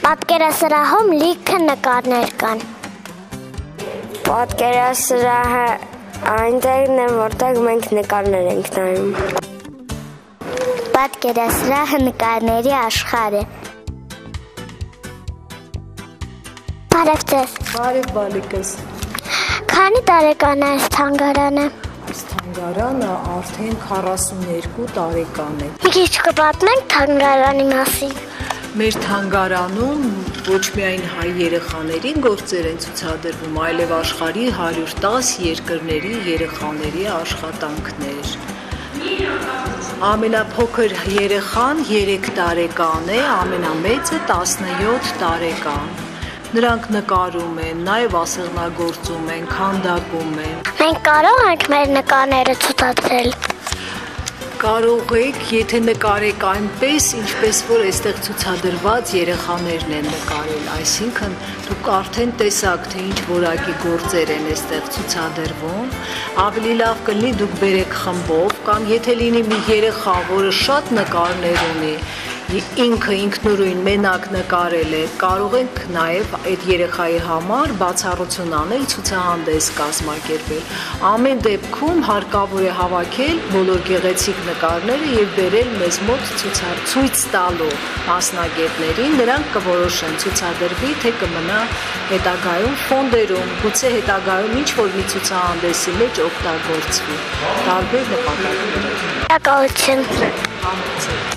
Պատկերասրահում լիքը նկարներ կան։ Պատկերասրահը այնտեղն է, որտեղ մենք նկարներ ենք նայում։ Պատկերասրահը նկարների աշխարհ է։ Բարև ձեզ։ Բարև բալիկս։ Քանի տարեկան է այս թանգարանը։ Այս թանգարանը արդեն 42 տարեկան է։ Մի քիչ կպատմենք թանգարանի մասին։ Մեր թանգարանում ոչ միայն հայ երեխաներին գործեր են ցուցադրվում, այլև աշխարհի 110 երկրների երեխաների աշխատանքներ։ Ամենափոքր երեխան 3 տարեկան է, ամենամեծը 17 տարեկան։ Նրանք նկարում են, նաև ասեղնագործում են, քանդակում են։ Մենք կարող ենք մեր նկարները ցուցադրել։ Կարող եք, եթե նկարեք այնպես, ինչպես որ այստեղ ցուցադրված երեխաներն են նկարել, այսինքն դուք արդեն տեսաք, թե ինչ որակի գործեր են այստեղ ցուցադրվում, ավելի լավ կլինի դուք բերեք խմբով, կամ եթե լինի մի երեխա, որը շատ նկարներ ունի, ինքը ինքնուրույն մենակ նկարել է, կարող ենք նաև այդ երեխայի համար բացառություն անել, ցուցահանդես կազմակերպել։ Ամեն դեպքում հարկավոր է հավաքել բոլոր գեղեցիկ նկարները եւ բերել մեզ մոտ ցույց տալու մասնագետներին, նրանք կորոշեն ցուցադրվի, թե կմնա հետագայում ֆոնդերում, գուցե հետագայում ինչ-որ մի ցուցահանդեսի մեջ օգտագործվի։ Տարբեր նպատակներով։ Շնորհակալություն։